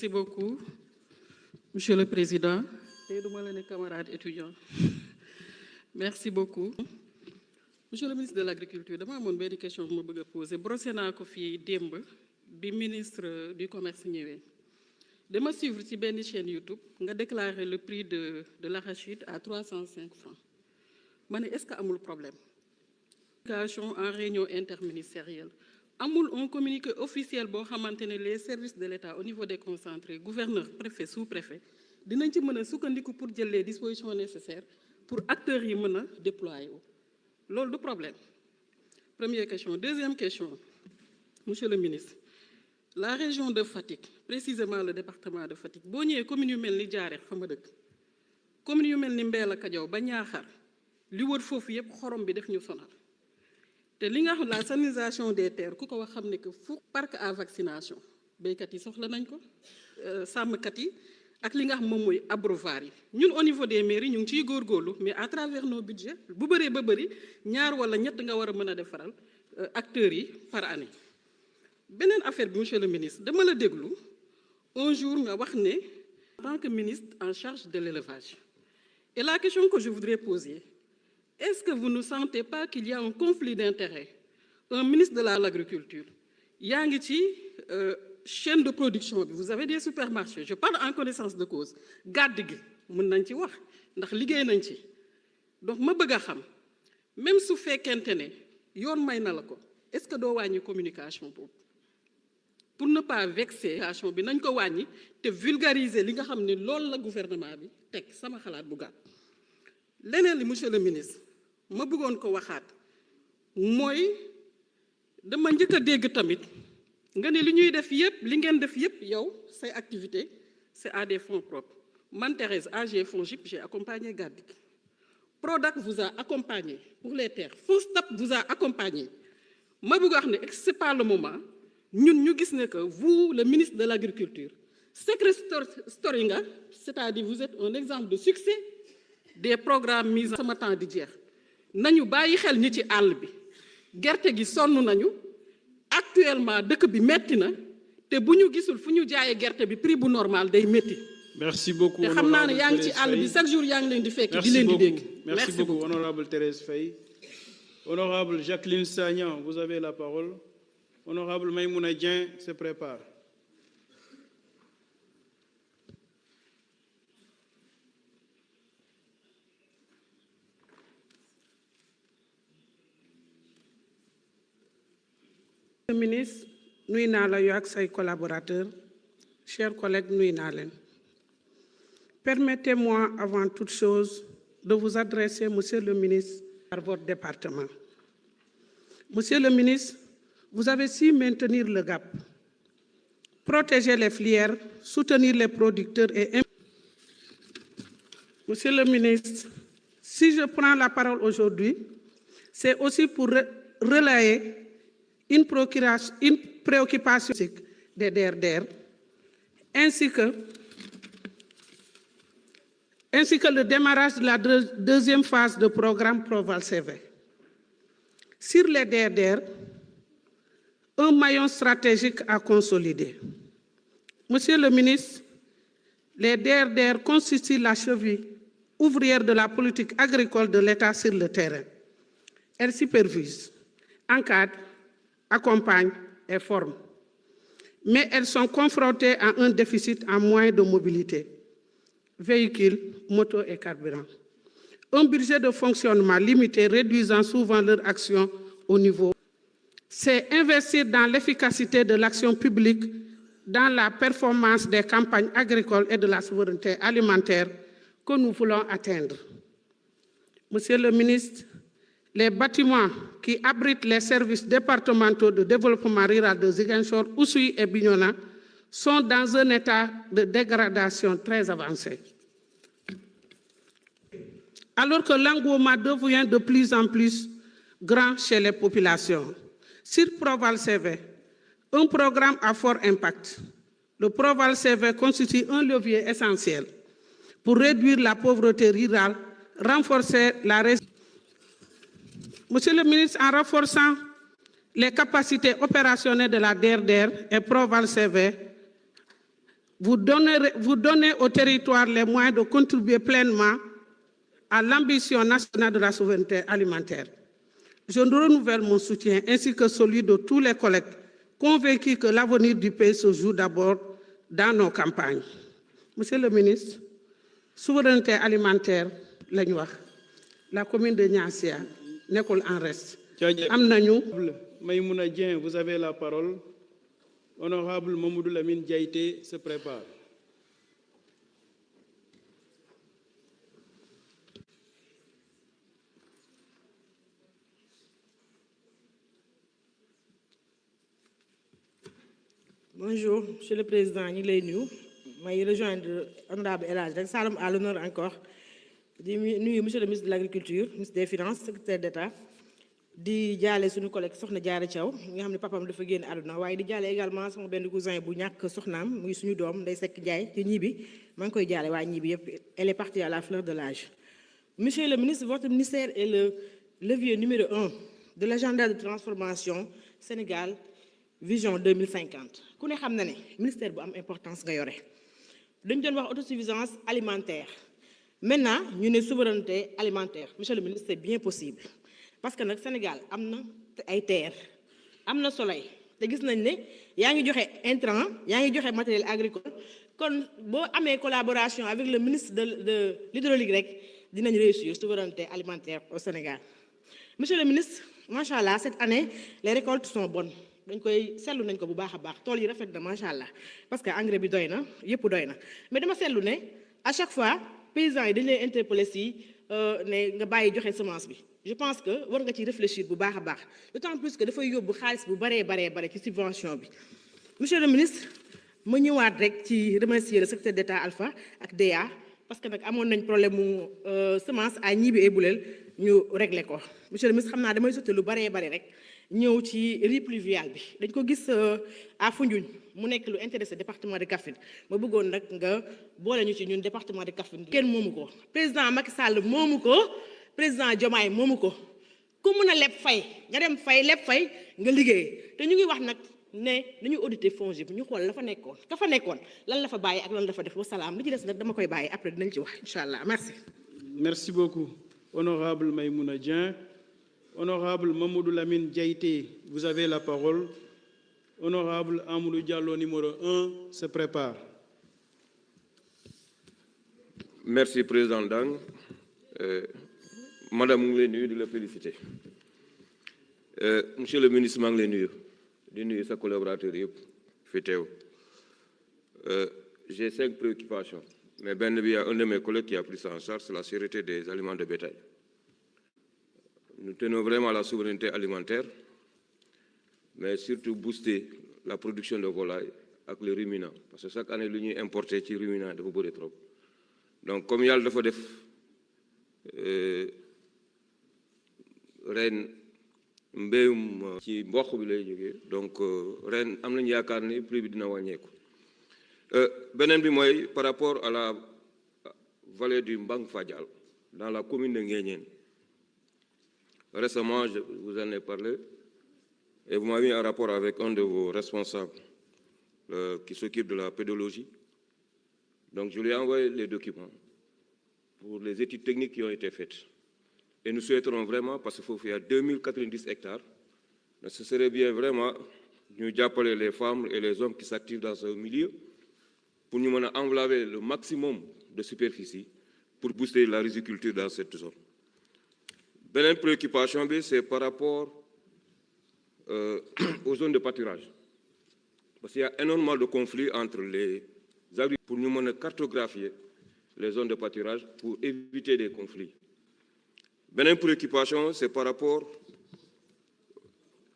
Merci beaucoup, Monsieur le Président et mes camarades étudiants. Merci beaucoup. Monsieur le ministre de l'Agriculture, je vais une question que je veux poser. Brossé naa ko fi démb bi ministre du Commerce ñëwé. Dama suivre ci benn chaîne YouTube nga déclarer le prix de l'arachide à 305 francs. Mané est-ce que amul problème? En réunion interministérielle. Amul un communiqué officiel boo xamante ne les services de l'État au niveau des concentrés, gouverneur, préfet, sous-préfet, dinañ ci mën a sukkandiku pour jël les dispositions nécessaires pour acteurs yi mën a déployer wu. Loolu du problème. Première question. Deuxième question, monsieur le ministre, la région de Fatick, précisément le département de Fatick, boo ñëwee commune yu mel ni Diarère fa ma dëkk, commune yu mel ni Mbella Kadiaw ba Niakhar li wër foofu yëpp xorom bi def ñu sonal. Te li nga xam la sanisation des terres ku ko wax xam ne que fu parc à vaccination béykat yi soxla nañ ko sàmmkat yi ak li nga xam moom mooy abreuvoir yi ñun au niveau des mairies ñu ngi ciy góorgóorlu mais à travers nos budgets bu bëree ba bëri ñaar wala ñett nga war a mën a defaral acteurs yi par année. Beneen affaire bi monsieur le ministre dama la déglu un jour nga wax ne en tant que ministre en charge de l'élevage et la question que je voudrais poser. Est-ce que vous ne sentez pas qu'il y a un conflit d'intérêts? Un ministre de l'Agriculture, il y a une chaîne de production, vous avez des supermarchés, je parle en connaissance de cause. Gàdd gi mën nañ ci wax ndax liggéey nañ ci. Donc ma bëgg a xam même su fekkente ne yoon may na la ko est-ce que doo wàññi communication boobu pour ne pas vexer communication bi nañ ko wàññi te vulgariser li nga xam ne loolu la gouvernement bi teg sama xalaat bu gàtt. Leneen li monsieur le ministre ma bëggoon ko waxaat mooy dama njëkk a dégg tamit nga ne li ñuy def yépp li ngeen def yépp yow say activité c'est à des fonds propres. Man Thérèse AG FONGIP j'ai accompagné Gàdd gi. Prodac vous a accompagné pour les terres. FONSTAB vous a accompagné. Ma bëgg wax ne c'est pas le moment ñun ñu gis ne que vous le ministre de l'Agriculture secret story nga c'est-à-dire vous êtes un exemple de succès des programmes mis en sama temps di jeex nañu bàyyi xel ñi ci àll bi gerte gi sonn nañu actuellement dëkk bi metti na te bu ñu gisul fu ñu jaayee gerte bi prix bu normal day metti. Merci beaucoup. te xam naa ne yaa ngi ci àll bi chaque jour yaa ngi leen di fekk di leen di dégg. Merci beaucoup honorable Thérèse Faye. Honorable Jacqueline Sagnan, vous avez la parole. Honorable Maïmouna Dieng se prépare. Monsieur le ministre, nuyu naa la yow ak say collaborateurs, chers collègues, nuyu naa leen. Permettez-moi avant toute chose de vous adresser, monsieur le ministre, par votre département. Monsieur le ministre, vous avez su maintenir le gap, protéger les filières, soutenir les producteurs et... Monsieur le ministre, si je prends la parole aujourd'hui, c'est aussi pour relayer une préoccupation des DRDR, ainsi que le démarrage de la deuxième phase du programme Proval-CV. Sur les DRDR, un maillon stratégique à consolider. Monsieur le ministre, les DRDR constituent la cheville ouvrière de la politique agricole de l'État sur le terrain. Elles supervisent, encadrent, accompagnent et forment. Mais elles sont confrontées à un déficit en moyens de mobilité, véhicules, motos et carburants. Un budget de fonctionnement limité réduisant souvent leur action au niveau. C'est investir dans l'efficacité de l'action publique, dans la performance des campagnes agricoles et de la souveraineté alimentaire que nous voulons atteindre. Monsieur le ministre, les bâtiments qui abritent les services départementaux de développement rural de Ziguinchor, Oussouye et Bignona sont dans un état de dégradation très avancé. Alors que l'engouement devient de plus en plus grand chez les populations. Sur Proval-CV, un programme à fort impact. Le Proval-CV constitue un levier essentiel pour réduire la pauvreté rurale, renforcer la résilience. Monsieur le ministre, en renforçant les capacités opérationnelles de la DRDR et Proval-CV, vous donnez aux territoires les moyens de contribuer pleinement à l'ambition nationale de la souveraineté alimentaire. Je renouvelle mon soutien ainsi que celui de tous les collègues convaincus que l'avenir du pays se joue d'abord dans nos campagnes. Monsieur le ministre, souveraineté alimentaire, la commune de Niassia n'est en reste. Maïmouna Dieng, vous avez la parole. Honorable Mamoudou Lamine Diaïté se prépare. Bonjour, Monsieur le Président, nous sommes nous. Je rejoindre l'honorable Elage. Salam à l'honneur encore. Nous, Monsieur le ministre de l'Agriculture, ministre des Finances, secrétaire d'État, di jaale suñu collègue soxna Diarra Thiaw nga xam ne papam dafa génn àdduna waaye di jaale également sama benn cousin bu ñàkk soxnaam muy suñu doom Ndeye Seck Ndiaye ci ñibi maa ngi koy jaale waa ñibi yëpp elle est partie à la fleur de l'âge. Monsieur le ministre, votre ministère est le levier numéro 1 de l'agenda de transformation Sénégal Vision 2050 ku ne xam na ne ministère bu am importance nga yore dañu doon wax autosuffisance alimentaire maintenant ñu ne souveraineté alimentaire. Monsieur le ministre, c'est bien possible parce que le Sénégal a ay terre, am soleil te gis nañ ne yaa ngi joxe intrant yaa ngi joxe matériel agricole kon boo amee collaboration avec le ministre de l'hydraulique rek dinañ réussir souveraineté alimentaire au Sénégal. Monsieur le ministre, machallah cette année les récoltes sont bonnes dañ koy seetlu nañ ko bu baax a baax tool yi rafet na machallah parce que engrais bi doy na yëpp doy na mais dama seetlu ne à chaque fois paysans yi dañ lay interpeller si ne nga bàyyi joxe semence bi. Je pense que war nga ci réfléchir bu baax a baax d'autant plus que dafay yóbbu xaalis bu bare ci subvention bi. Monsieur le ministre, ma ñëwaat rek ci remercier le secrétaire d'État Alpha ak DEA parce que nag amoon nañ problème mu semence à Gniby et Boulel ñu régler ko. Monsieur le ministre, xam naa damay sotti lu bare rek ñëw ci riz pluvial bi dañ ko gis à Foundiougne mu nekk lu intéressé département de Kaffrine ma bëggoon nag nga boole ñu ci ñun département de Kaffrine kenn moomu ko président Macky Sall moomu ko. Président Diomaye moomu ko ku mun a leb fay nga dem fay leb fay nga liggéey te ñu ngi wax nag ne nañu auditer FONGIP ñu xool la fa nekkoon ka fa nekkoon lan la fa bàyyi ak lan la fa def wasalaam li ci des nag dama koy bàyyi après dinañ ci wax incha allah merci. Merci beaucoup. Honorable Maïmouna Dieng. Honorable Mamoudou Lamine Diaïté, vous avez la parole. Honorable Amadou Diallo numéro 1 se prépare. Merci Président Dang. Madame Nglénu, de le féliciter. Monsieur le ministre Manglénu, de nuyu sa collaborateur j'ai 5 préoccupations, mais il y a un de mes collègues qui a pris ça en charge, c'est la sécurité des aliments de bétail. Nous tenons vraiment à la souveraineté alimentaire, mais surtout booster la production de volailles avec les ruminants, parce que chaque année, l'Union importe des ruminants de beaucoup de trop. Donc, comme il y a le FODEF, ren mbéyum ci mboq bi lay jógee donc ren am nañu yaakaar ni prix bi dina wàññeeku beneen bi mooy par rapport à la vallée du Mbang Fadial dans la commune de Nguéniène. Récemment je vous en ai parlé et vous m'avez mis en rapport avec un de vos responsables qui s'occupe de la pédologie. Donc je lui ai envoyé les documents pour les études techniques qui ont été faites. Et nous souhaiterons vraiment, parce qu'il faut faire 2090 hectares, mais ce serait bien vraiment nous d'appeler les femmes et les hommes qui s'activent dans ce milieu pour nous envelopper le maximum de superficie pour booster la riziculture dans cette zone. Une préoccupation, c'est par rapport aux zones de pâturage. Parce qu'il y a énormément de conflits entre les agriculteurs pour nous cartographier les zones de pâturage pour éviter des conflits. Une préoccupation, c'est par rapport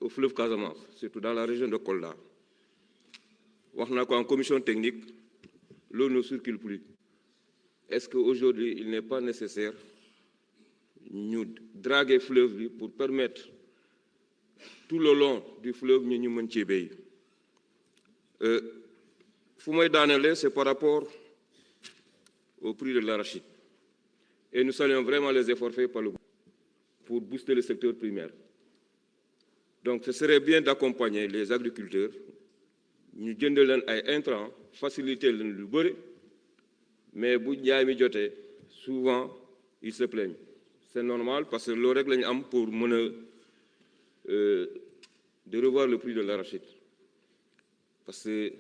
au fleuve Casamance, surtout dans la région de Kolda. En commission technique, l'eau ne circule plus. Est-ce qu'aujourd'hui, il n'est pas nécessaire de draguer le fleuve pour permettre tout le long du fleuve de nous maintenir? C'est par rapport au prix de l'arachide. Et nous saluons vraiment les efforts faits par le gouvernement pour booster le secteur primaire. Donc ce serait bien d'accompagner les agriculteurs, nous donner un intrant faciliter le bëri mais bu jaay mi jotee souvent ils se plaignent c'est normal parce que loolu rek la ñu am pour mën a de revoir le prix de l'arachide parce que